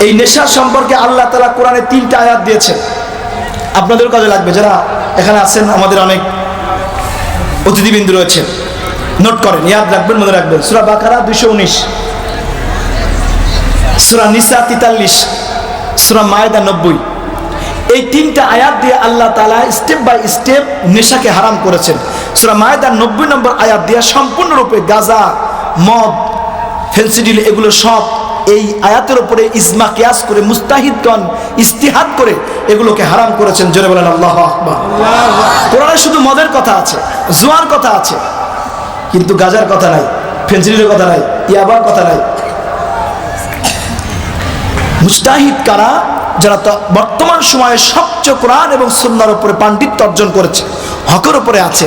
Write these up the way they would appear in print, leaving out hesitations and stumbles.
এই নেশা সম্পর্কে আল্লাহ তাআলা কোরআনে 3টা আয়াত দিয়েছেন, আপনাদের কাজে লাগবে। যারা এখানে আছেন, আমাদের অনেক অতিথিবৃন্দ রয়েছে, নোট করেন, ইয়াদ রাখবেন, মনে রাখবেন। সূরা বাকারা 219, সূরা নিসা 43, সূরা মায়েদা 90। এই 3টা আয়াত দিয়ে আল্লাহ তাআলা স্টেপ বাই স্টেপ নেশাকে হারাম করেছেন। সূরা মায়েদার 90 নম্বর আয়াত দিয়ে সম্পূর্ণরূপে গাঁজা, মদ, ফেন্সিডিল এগুলো সব এই আয়াতের উপরে ইজমা কিয়াস করে মুস্তাহিদগণ ইজতিহাদ করে এগুলোকে হারাম করেছেন। জোরে বলেন আল্লাহু আকবার। কোরআনে শুধু মদের কথা আছে, জুয়ার কথা আছে, কিন্তু গাঁজার কথা নাই, ফেন্সিডিলের কথা নাই, ইয়াবার কথা নাই। মুস্তাহিদ কারা? যারা বর্তমান সময়ে সবচেয়ে কোরআন এবং সুন্নাহর উপরে পাণ্ডিত্য অর্জন করেছে, হকের উপরে আছে,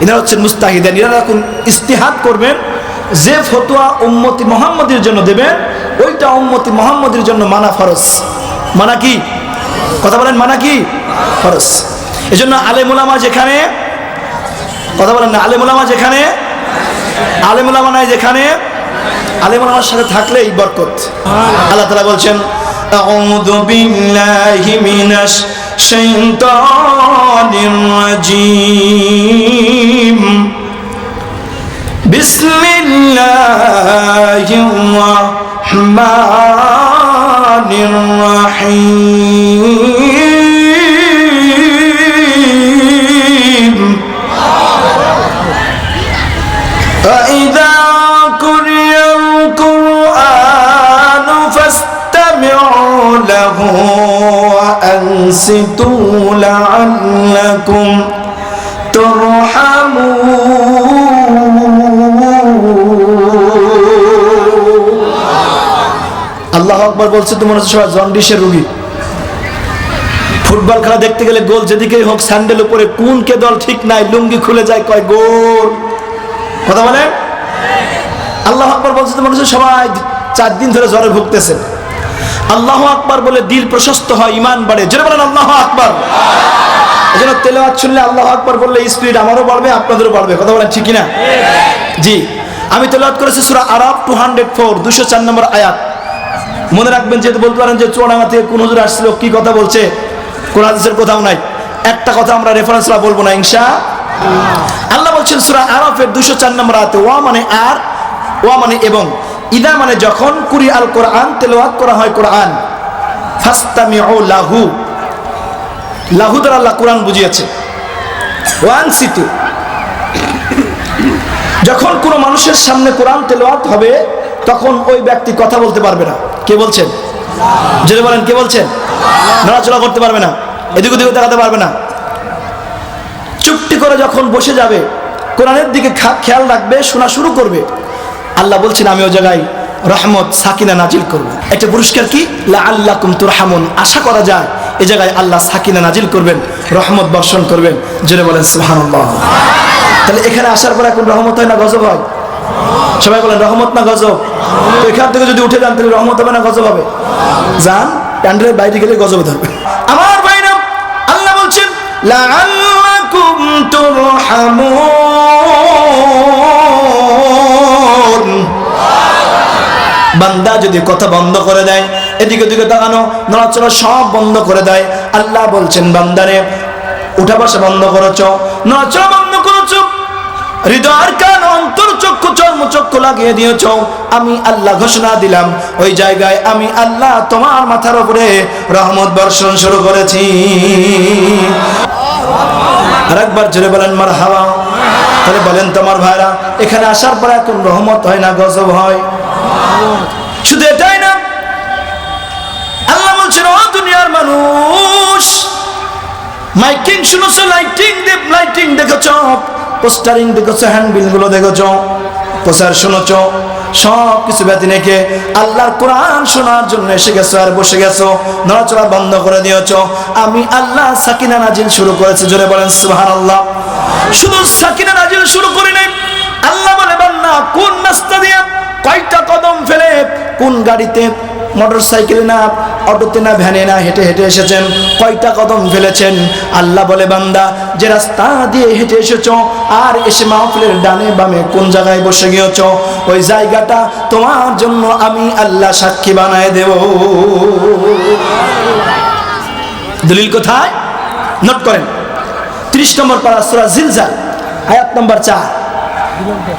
এনারা হচ্ছেন মুস্তাহিদিন। এনারা এখন ইজতিহাদ করবেন, যে ফতোয়া উম্মতি মুহাম্মদের জন্য দেবেন ওইটা উম্মতি মুহাম্মদের জন্য মানা ফরজ। মানা কি? কথা বলেন, মানা কি? ফরজ। এজন্য আলেম উলামা যেখানে, কথা বলেন না, আলেম উলামা যেখানে, আলেম উলামা নাই যেখানে, আলেম উলামার সাথে থাকলেই বরকত। আল্লাহ তাআলা বলছেন, আউযু বিল্লাহি মিনাশ শাইতানির রাজীম, বিসমিল্লাহির রাহমানির রাহিম। فإذا قرئ القرآن فاستمعوا له وأنصتوا لعلكم ترحمون। আল্লাহু আকবার বলছে তো মনে হচ্ছে সবাই জন্ডিসের রোগী। ফুটবল খেলা দেখতে গেলে গোল যেদিকেই হোক, স্যান্ডেল উপরে কোন কে দল ঠিক নাই, লুঙ্গি খুলে যায়, কয় গোল। কথা বলেন। আল্লাহু আকবার বলছে তো মনে হচ্ছে সবাই 4 দিন ধরে জ্বরে ভুগতেছেন। আল্লাহু আকবার বলে দিল প্রশস্ত হয়, ঈমান বাড়ে। জোরে বলেন আল্লাহু আকবার। এজন্য তেলাওয়াত শুনলে আল্লাহু আকবার বললে স্পিড আমারও বাড়বে, আপনাদেরও বাড়বে। কথা বলেন ঠিক কি না? জি। আমি তেলাওয়াত করেছি সূরা আরাফ 204, 204 নম্বর আয়াত। মনে রাখবেন, যেহেতু বলতে পারেন যে চুয়াডাঙ্গা থেকে কোন হুজুর আসছিল, কি কথা বলছে, কোন হাদিসের কোথাও নাই। একটা কথা আমরা রেফারেন্সরা বলবো না ইনশাআল্লাহ। আল্লাহ বলছেন সূরা আরাফের 204 নম্বর আয়াতে, ওয়া মানে আর, ওয়া মানে এবং, ইদা মানে যখন, কুরি আল কোরআন তেলাওয়াত করা হয় কোরআন, ফাস্তামিউ লাহু, লাহু দ্বারা আল্লাহ কোরআন বুঝিয়েছে। ওয়ানসিতু, যখন কোনো মানুষের সামনে কোরআন তেলাওয়াত হবে তখন ওই ব্যক্তি কথা বলতে পারবে না। কে বলছেন? জোরে বলেন, কে বলছেন? নড়াচড়া করতে পারবে না, এদিক ওদিকে তাকাতে পারবে না, চুপটি করে যখন বসে যাবে কোরআনের দিকে খেয়াল রাখবে, শোনা শুরু করবে। আল্লাহ বলছেন আমি ওই জায়গায় রহমত সাকিনা নাজিল করব। একটা পুরস্কার কি? লাআল্লাকুম তুরহামুন, আশা করা যায় এই জায়গায় আল্লাহ সাকিনা নাজিল করবেন, রহমত বর্ষণ করবেন। জোরে বলেন সুবহানাল্লাহ। তাহলে এখানে আসার পর এখন রহমত হয় না গজব হয়? সবাই বলেন রহমত না গজব? তো এখান থেকে যদি উঠে যান তাহলে রহমত হবে না গজব হবে? যান, প্যান্ডেলের বাইরে গেলে গজব ধরবে। আমার ভাইরা, আল্লাহ বলছেন লাআল্লাকুম তুরহামুন। বান্দা যদি কথা বন্ধ করে দেয়, এদিকে ওদিকে তাকানো, নড়াচড়া সব বন্ধ করে দেয়, আল্লাহ বলছেন বান্দারে উঠা বসা বন্ধ করেছ, নড়াচড়া বন্ধ করেছ, হৃদয়ের কান অন্তর চক্ষু চর্মচক্ষু লাগিয়ে দিয়েছ, আমি আল্লাহ ঘোষণা দিলাম ওই জায়গায় আমি আল্লাহ তোমার মাথার উপরে রহমত বর্ষণ শুরু করেছি। আরেকবার জোরে বলেন মারহাবা। তাহলে বলেন তোমার ভাইরা, এখানে আসার পর এখন রহমত হয় না গজব হয়? শুধু এটাই না, আল্লাহ বলছেন ও দুনিয়ার মানুষ, মাইকিং শুনেছো, লাইটিং দেখেছ, পোস্টারিং দেখেছ, হ্যান্ডবিল গুলো দেখেছ, প্রচার শুনেছ, সব কিছু ব্যতি রেখে আল্লাহর কোরআন শোনার জন্য এসে গেছো আর বসে গেছো, নড়াচড়া বন্ধ করে দিয়েছ, আমি আল্লাহ সাকিনা নাজিল শুরু করেছি। জোরে বলেন সুবহানাল্লাহ। শুধু সাকিনা নাজিল শুরু করি নাই, আল্লাহ বলে বান্দা কোন রাস্তা দিয়ে, কয়টা কদম ফেলে, কোন গাড়িতে, মোটর সাইকেলে না, অটোতে না, ভ্যানে না, হেঁটে হেঁটে এসেছেন? কয়টা কদম ফেলেছেন? আল্লাহ বলে, বান্দা, যে রাস্তা দিয়ে হেঁটে এসেছো আর এসে মাহফিলের ডানে বামে কোন জায়গায় বসে গিয়েছো, ওই জায়গাটা তোমার জন্য আমি আল্লাহ সাক্ষী বানায় দেব। দলিল কোথায়? নোট করেন। 30 নম্বর পারা সূরা জিলজাল, আয়াত নম্বর 4।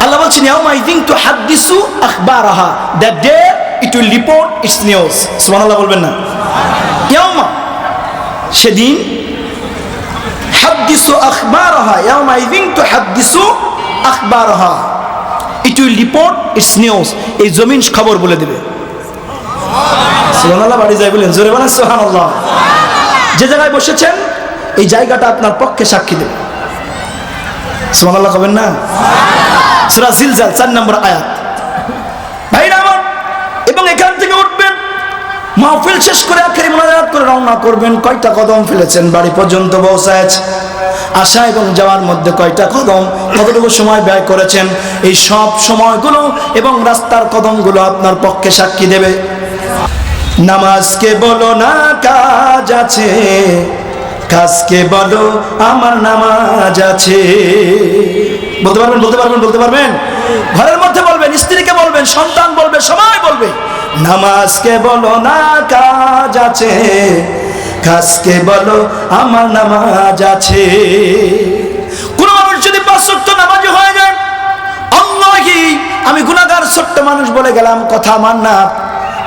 আল্লাহ বলছেন, ইয়াউমাইযিন তুহাদ্দিসু আখবারাহা, that day it will report its news. সুবহানাল্লাহ বলবেন না? ইয়াউমা, সেদিন, হাদ্দিসু আখবারাহা, ইয়াউমাইযিন তুহাদ্দিসু আখবারাহা, it will report its news. এই জমিন খবর বলে দেবে। সুবহানাল্লাহ, বাড়ি যাই বলেন, জোরে বলেন সুবহানাল্লাহ। যে জায়গায় বসেছেন এই জায়গাটা আপনার পক্ষে সাক্ষী দেবে। সুবহানাল্লাহ কবেন না? সূরা জিলজাল 4 নম্বর আয়াত। ভাইরা আমার, এবং এখান থেকে উঠবেন, মাহফিল শেষ করে আখেরি মোনাজাত করে রওনা করবেন। কয়টা কদম ফেলেছেন বাড়ি পর্যন্ত পৌঁছায়? আসা এবং যাওয়ার মধ্যে কয়টা কদম, কতটুকু সময় ব্যয় করেছেন? এই সব সময়গুলো এবং রাস্তার কদমগুলো আপনার পক্ষে সাক্ষী দেবে। নামাজকে বলো না কাজ আছে, কাজকে বলো আমার নামাজ আছে। বলতে পারবেন? বলতে পারবেন? বলতে পারবেন? ঘরের মধ্যে বলবেন, স্ত্রীকে বলবেন, সন্তান বলবে, সবাই বলবে, নামাজকে বলো না কাজ আছে, কাজকে বলো আমার নামাজ আছে। কোন মানুষ যদি 5 ওয়াক্ত নামাজি হয়ে যায়, আল্লাহি আমি গুনাহগার ছোট্ট মানুষ বলে গেলাম, কথা আমার না।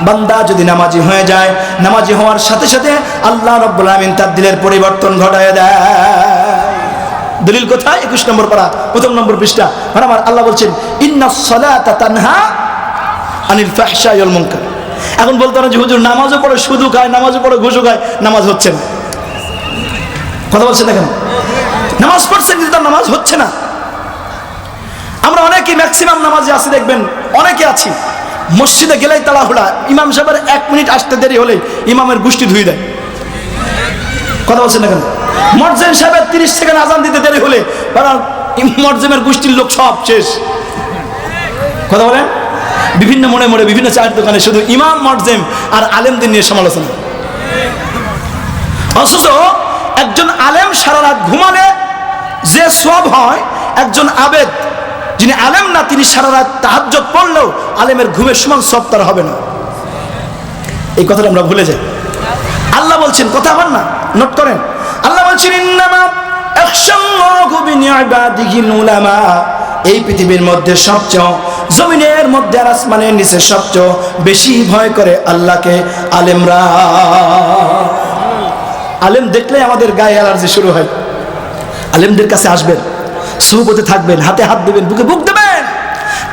বান্দা যদি নামাজি হয়ে যায়, নামাজি হওয়ার সাথে সাথে আল্লাহ রাব্বুল আমিন তার দিলের পরিবর্তন ঘটায় দেয়। দলিল কোথায়? 21 নম্বর পারা, 1 নম্বর পৃষ্ঠা। আমার আল্লাহ বলছেন, ইন্নাস সালাতা তানহা আনিল ফাহশাই ওয়াল মুনকার। এখন বলতে পারেন যে হুজুর নামাজও পড়ে সুদও খায়, নামাজও পড়ে ঘুষও খায়, নামাজ হচ্ছে না। কথা বলছেন না কেন? নামাজ পড়ছেন কিন্তু তার নামাজ হচ্ছে না। আমরা অনেকেই ম্যাক্সিমাম নামাজে আছি, দেখবেন অনেকে আছি, মসজিদে গেলেই তাড়াহুড়া, ইমাম সাহেবের 1 মিনিট আসতে দেরি হলে ইমামের গোষ্ঠী ধুয়ে দেয়। কথা বলছেন না কেন? মুয়াজ্জিন সাহেবের 30 সেকেন্ড আজান দিতে দেরি হলে মুয়াজ্জিনের গোষ্ঠীর লোক সব শেষ। কথা বলেন? বিভিন্ন মোড়ে মোড়ে, বিভিন্ন চায়ের দোকানে শুধু ইমাম, মুয়াজ্জিন আর আলেমদের নিয়ে সমালোচনা। অথচ একজন আলেম সারা রাত ঘুমালে যে সওয়াব হয়, একজন আবেদ যিনি আলেম না, তিনি সারা রাত তাহাজ্জুদ পড়লেও আলেমের ঘুমের সমান সওয়াব তার হবে না। এই কথাটা আমরা ভুলে যাই। আল্লাহ বলছেন, কথা আমার না, নোট করেন। আল্লাহ বলছেন, ইন্নামা ইয়াখশাল্লাহু মিন ইবাদিহিল উলামা। এই পৃথিবীর মধ্যে সবচেয়ে, জমিনের মধ্যে আর আসমানের নিচে সবচেয়ে বেশি ভয় করে আল্লাহকে আলেমরা। আলেম দেখলে আমাদের গায়ে অ্যালার্জি শুরু হয়। আলেমদের কাছে আসবেন, সুহবতে থাকবেন, হাতে হাত দেবেন, বুকে বুক দেবেন।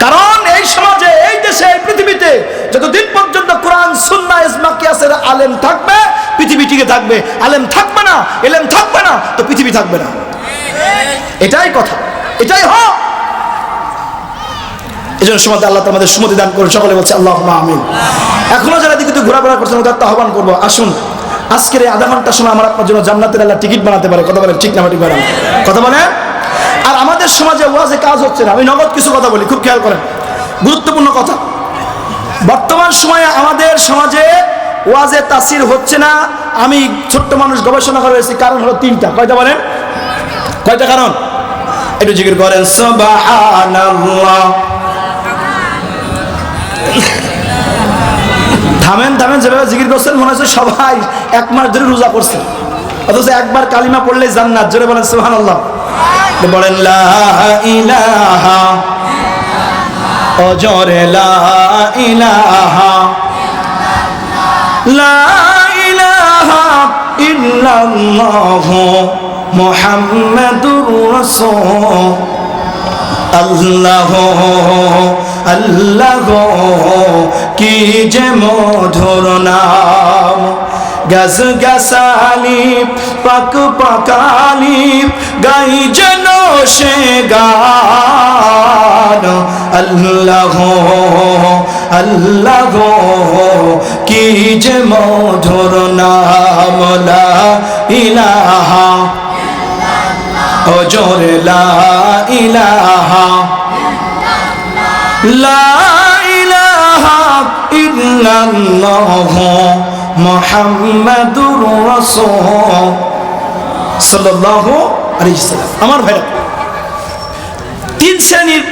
কারণ এই সমাজে, এই দেশে, এই পৃথিবীতে যতদিন পর্যন্ত কোরআন, সুন্নাহ, ইজমা, কিয়াসের আলেম থাকবে, পৃথিবী টিকে থাকবে। আলেম থাকবে না, এলেম থাকবে না, তো পৃথিবী থাকবে না। এটাই কথা, এটাই হক। এই জন্য সমাজে আল্লাহ আমাদের সুমতি দান করুন। সকলে বলছে আল্লাহুম্মা আমিন। এখনো যারা দিকে ঘোরাফেরা করছেন, ওদের আহ্বান করবো, আসুন আজকের এই আধা ঘন্টা সময় আমার আপনার জন্য জান্নাতের আল্লাহ টিকিট বানাতে পারে। কথা বলেন ঠিক না? ঠিক বলেন, কথা বলেন। আর আমাদের সমাজে ওয়াজে কাজ হচ্ছে না। আমি নগদ কিছু কথা বলি, খুব খেয়াল করেন, গুরুত্বপূর্ণ কথা। বর্তমান সময়ে আমাদের সমাজে ওয়াজে তাসির হচ্ছে না। আমি ছোট্ট মানুষ গবেষণা করেছি, কারণ হলো 3টা। কয়টা বলেন? কয়টা কারণ? একটু জিকির করেন, সুবহানাল্লাহ। থামেন থামেন, যেভাবে জিকির করছেন মনে হচ্ছে সবাই 1 মাস ধরে রোজা করছেন, অথচ একবার কালিমা পড়লে জান্নাত। জোরে বলেন সুবহানাল্লাহ। বলেন লা ইলাহা, ও জোরে লা ইলাহা, লা ইলাহা ইল্লাল্লাহু মুহাম্মাদুর রাসূল। আল্লাহ আল্লাহ কি যে মধুর নাম, গাছ গাছালি পাক পাকালি গাই যেন সে গান। আল্লাহ আল্লাহ কি যে মধুর নাম, লা ইলাহা, ও জোরে লা ইলাহা, লা ইলাহা ইল্লাল্লাহ ইল্লাল্লাহু মুহাম্মাদুর রাসূল সাল্লাল্লাহু আলাইহি ওয়াসাল্লাম। আমার ভাইরা, তিন শ্রেণীর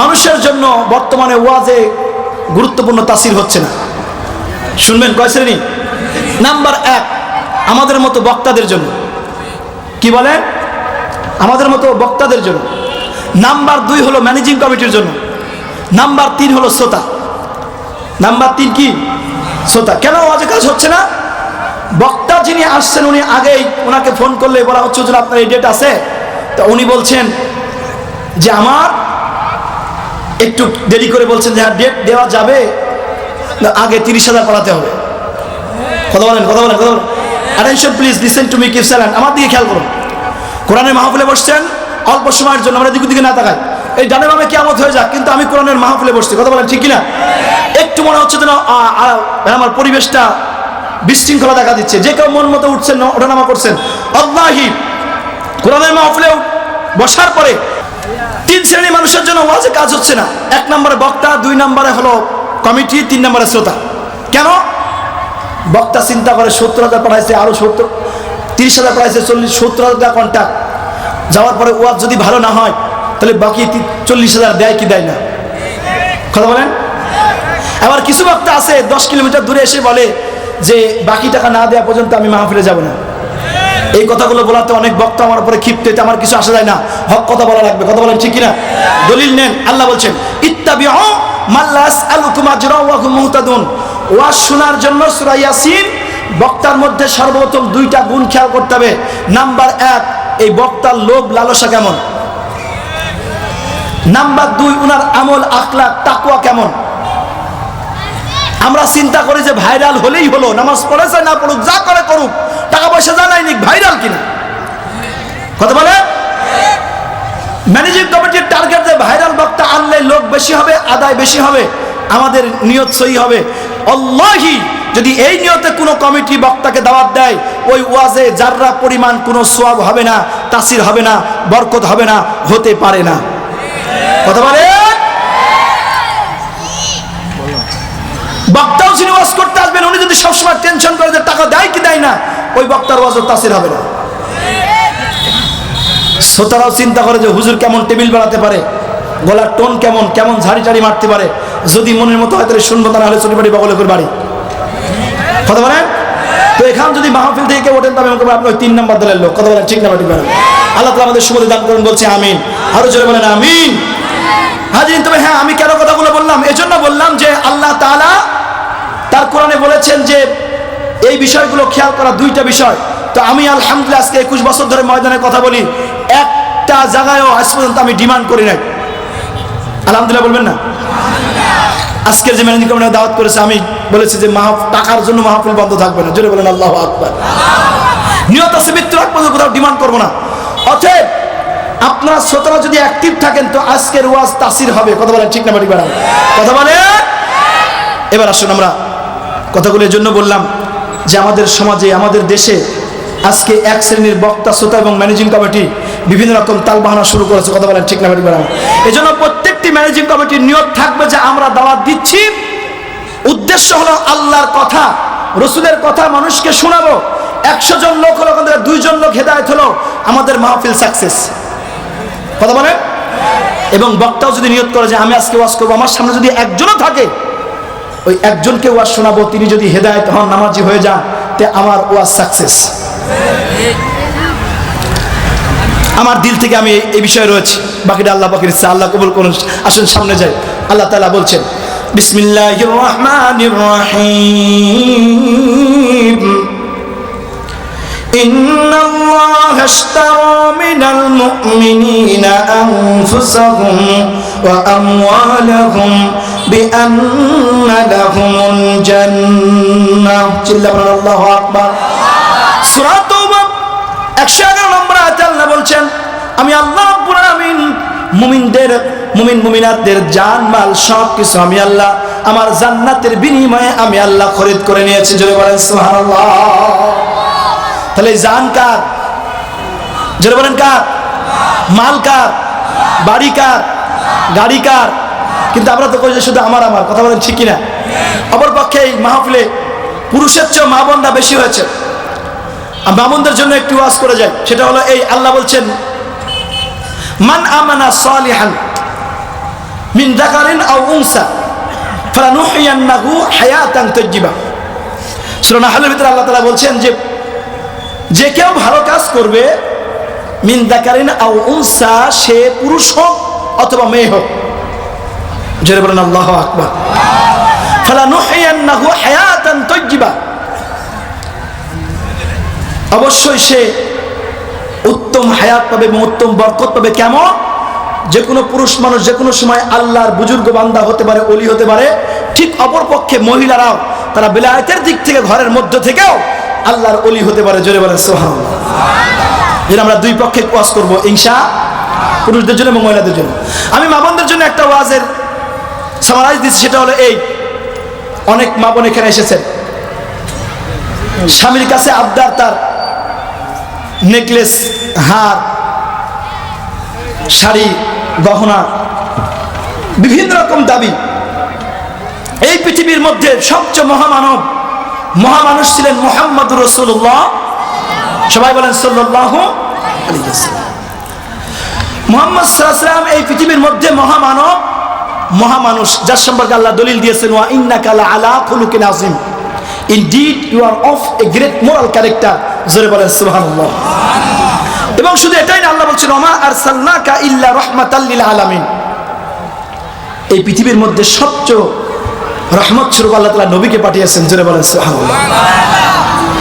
মানুষের জন্য বর্তমানে ওয়াজে গুরুত্বপূর্ণ তাসির হচ্ছে না। শুনবেন কয় শ্রেণী? নাম্বার 1 আমাদের মতো বক্তাদের জন্য। কি বলেন? আমাদের মতো বক্তাদের জন্য। নাম্বার 2 হলো ম্যানেজিং কমিটির জন্য। নাম্বার 3 হলো শ্রোতা। নাম্বার 3 কি? শ্রোতা। কেন ওয়াজে কাজ হচ্ছে না? বক্তা যিনি আসছেন উনি আগেই, ওনাকে ফোন করলে বলা হচ্ছে যে আপনার এই ডেট আছে, তো উনি বলছেন যে আমার একটু দেরি করে বলছেন যে ডেট দেওয়া যাবে, আগে 30,000 পাঠাতে হবে। কথা বলেন, কথা বলেন, কথা বলেন। Attention please, listen to me, keep silent. আমার দিকে খেয়াল করুন। কোরআনের মাহফিলে বসছেন অল্প সময়ের জন্য, আমরা দিকে না তাকাই, এই ডানে বামে কিয়ামত হয়ে যাক, কিন্তু আমি কোরআনের মাহফিলে বসছি। কথা বলেন ঠিক কিনা? একটু মনে হচ্ছে যেন আমার পরিবেশটা বিশৃঙ্খলা দেখা দিচ্ছে, যে কেউ মন মতো উঠছেন না, ওঠানামা করছেন। আল্লাহি কোরআনের মাহফিলে বসার পরে 3 শ্রেণীর মানুষের জন্য ওয়াজে কাজ হচ্ছে না। 1 নম্বরে বক্তা, 2 নম্বরে হলো কমিটি, 3 নম্বরে শ্রোতা। কেন? বক্তা চিন্তা করে 70,000 পাঠাইছে, আরো 30,000 পাঠাইছে, 70,000 কন্ট্যাক্ট যাওয়ার পরে ওয়াজ যদি ভালো না হয় তাহলে বাকি 40,000 দেয় কি দেয় না? কথা বলেন। আবার কিছু বক্তা আছে 10 কিলোমিটার দূরে এসে বলে যে বাকি টাকা না দেওয়া পর্যন্ত আমি মাহফিলে যাব না। এই কথাগুলো বলাতে অনেক বক্তা আমার উপরে ক্ষিপ্ত, এতে আমার কিছু আসা যায় না। হক কথা বলা লাগবে। কথা বলেন ঠিক কিনা? দলিল নেন। আল্লাহ বলছেন ইত্তাবিউ মা লা ইয়াসআলুকুম আজরা ওয়া হুম মুহতাদুন। ওয়াজ শোনার জন্য সূরা ইয়াসিন বক্তার মধ্যে সর্বপ্রথম 2টা গুণ খেয়াল করতে হবে। নাম্বার 1, এই বক্তার লোভ লালসা কেমন। নাম্বার 2, উনার আমল আখলাক তাকওয়া কেমন। আমরা চিন্তা করি যে ভাইরাল হলেই হলো, নামাজ পড়েছে না পড়ুক, যা করে করুক, টাকা পয়সা জানাই নি, ভাইরাল কিনা। কথা বলে। ম্যানেজিং কমিটির টার্গেট যে ভাইরাল বক্তা আনলে লোক বেশি হবে, আদায় বেশি হবে, আমাদের নিয়ত সহি হবে। আল্লাহি যদি এই নিয়তে কোনো কমিটি বক্তাকে দাওয়াত দেয়, ওই ওয়াজে যাররা পরিমাণ কোনো সওয়াব হবে না, তাসির হবে না, বরকত হবে না, হতে পারে না। কথা বলে। বক্তাও যিনি ওয়াজ করতে আসবেন উনি যদি সবসময় টেনশন করে যে টাকা দেয় কি দেয় না, ওই বক্তার ওয়াজও তাসির হবে না। শ্রোতারাও চিন্তা করে যে হুজুর কেমন টেবিল বানাতে পারে, গলার টোন কেমন, কেমন ঝাড়ি টাড়ি মারতে পারে, যদি মনের মতো হয় তাহলে শুনবো, তা না হলে চুরি বাড়ি বগলে করে বাড়ি। কথা বলেন। তো এখান যদি মাহফিল থেকে ওঠেন তবে আপনি ওই 3 নম্বর দলের লোক। কথা বলেন ঠিক না? আল্লাহ তাআলা আমাদের সুবহানাহু দান করুন, বলছে আমিন। আরো জোরে বলেন আমিন। হাজিরিন, তবে হ্যাঁ, আমি কেন কথাগুলো বললাম? এজন্য বললাম যে আল্লাহ তাআলা তার কোরআনে বলেছেন যে এই বিষয়গুলো খেয়াল করা, 2টা বিষয়। তো আমি আলহামদুলিল্লাহ আজকে 21 বছর ধরে ময়দানে কথা বলি, একটা জায়গায়ও আজ পর্যন্ত আমি ডিমান্ড করি নাই। আলহামদুলিল্লাহ বলবেন না? আজকের যে ম্যানেজিং কমিটি দাওয়াত করেছে, আমি বলেছি যে টাকার জন্য মাহফিল বন্ধ থাকবে না। জোরে বলেন আল্লাহু আকবার। নিয়ত আছে মৃত্যুর আগ পর্যন্ত কোথাও ডিমান্ড করবো না। অতএব আপনারা শ্রোতারা যদি অ্যাক্টিভ থাকেন তো আজকের ওয়াজ তাসির হবে। কথা বলেন ঠিক না? কথা বলে। এবার আসুন, আমরা কথাগুলো এর জন্য বললাম যে আমাদের সমাজে, আমাদের দেশে আজকে 1 শ্রেণীর বক্তা, শ্রোতা এবং ম্যানেজিং কমিটি বিভিন্ন রকম তালবাহানা শুরু করেছে। কথা বলেন ঠিক না? এই জন্য প্রত্যেকটি ম্যানেজিং কমিটির নিয়ত থাকবে যে আমরা দাওয়াত দিচ্ছি, উদ্দেশ্য হলো আল্লাহর কথা, রসুলের কথা মানুষকে শোনাবো। 100 জন লোক হলো, 2 জন লোক হেদায়েত হলো, আমাদের মাহফিল সাকসেস। কথা বলে। এবং বক্তাও যদি নিয়ত করে যে আমি আজকে ওয়াজ করবো, আমার সামনে যদি একজনও থাকে, ওই একজনকে ওয়াজ শোনাবো, তিনি যদি হেদায়েত হন, নামাজি হয়ে যান, তে আমার ওয়াজ সাকসেস। আমার দিল থেকে আমি এই বিষয়ে রয়েছি, বাকিটা আল্লাহ পাকের ইচ্ছা। আল্লাহ কবুল করুন। আসুন সামনে যাই। আল্লাহ তাআলা বলছেন বিসমিল্লাহির রহমানির রহিম ইন্নাল্লাহা আশতারা মিনাল মুমিনিনা আনফুসাহুম ওয়া আমওয়ালাহুম বিআন্না লাহুমুল জান্নাহ। চিল্লাবেন আল্লাহু আকবার। সূরা তাওবা 111 নম্বর আয়াতে আল্লাহ বলছেন আমি আল্লাহ রাব্বুল আলামিন মুমিন মুমিনাতদের জান মাল সব কিছু আমি আল্লাহ আমার জান্নাতের বিনিময়ে আমি আল্লাহ খরিদ করে নিয়েছি। জোরে বলেন সুবহানাল্লাহ। তাহলে জান কার? জোরে বলেন কার? মাল কার? বাড়ি কার? গাড়ি কার? কিন্তু আমরা তো কই যে শুধু আমার। কথা বলেন ঠিক কিনা? অপরপক্ষে এই মাহফিলে পুরুষের চেয়ে মা বোনরা বেশি হয়েছে। মা বোনদের জন্য একটু ওয়াজ করে যায়, সেটা হলো এই, আল্লাহ বলছেন মান আমানা সালিহান মিন যাকারিন আও উনসা ফালানুহইয়ান্নাহু হায়াতান তাইয়্যিবা। সূরা নাহলের ভিতরে আল্লাহ তাআলা বলছেন যে কেউ ভালো কাজ করবে, মিন যাকারিন আও উনসা, সে পুরুষ হোক অথবা মেয়ে হোক, জোরে বলেন আল্লাহু আকবার। ফালানুহইয়ান্নাহু হায়াতান তাইয়্যিবা, অবশ্যই সে উত্তম হায়াত পাবে এবং উত্তম বরকত পাবে। কেমন? যে কোনো পুরুষ মানুষ যে কোনো সময় আল্লাহর বুজুর্গ বান্দা হতে পারে, ওলি হতে পারে, ঠিক অপরপক্ষে মহিলারাও তারা বেলায়েতের দিক থেকে ঘরের মধ্য থেকেও আল্লাহর ওলি হতে পারে। জোরে বলেন সুবহানাল্লাহ। যেন আমরা দুই পক্ষে ওয়াজ করবো ইনশাআল্লাহ, পুরুষদের জন্য এবং মহিলাদের জন্য। আমি মা বোনদের জন্য একটা ওয়াজের সামারাইজ দিচ্ছি, সেটা হলো এই, অনেক মা বোন এখানে এসেছেন, স্বামীর কাছে আবদার, তার নেকলেস, হার, শাড়ি, গহনা, বিভিন্ন রকম দাবি। এই পৃথিবীর মধ্যে সবচেয়ে মহামানুষ ছিলেন মুহাম্মদুর রাসূলুল্লাহ। সবাই বলেন সাল্লাল্লাহু আলাইহি ওয়াসাল্লাম। মুহাম্মদ সাল্লাল্লাহু আলাইহি ওয়াসাল্লাম এই পৃথিবীর মধ্যে মহামানুষ, যার সম্পর্কে আল্লাহ দলিল দিয়েছেন, ওয়া ইন্নাকা লাআলা খুলুকিন আযীম, indeed you are of a great moral character. জোরে বলেন সুবহানাল্লাহ। এবং শুধু এটাই না, আল্লাহ বলছেন ওমা আরসালনাকা ইল্লা রাহমাতাল লিল আলামিন। এই পৃথিবীর মধ্যে সবচেয়ে রহমত স্বরূপ আল্লাহ তাআলা নবীকে পাঠিয়েছেন। জোরে বলেন সুবহানাল্লাহ।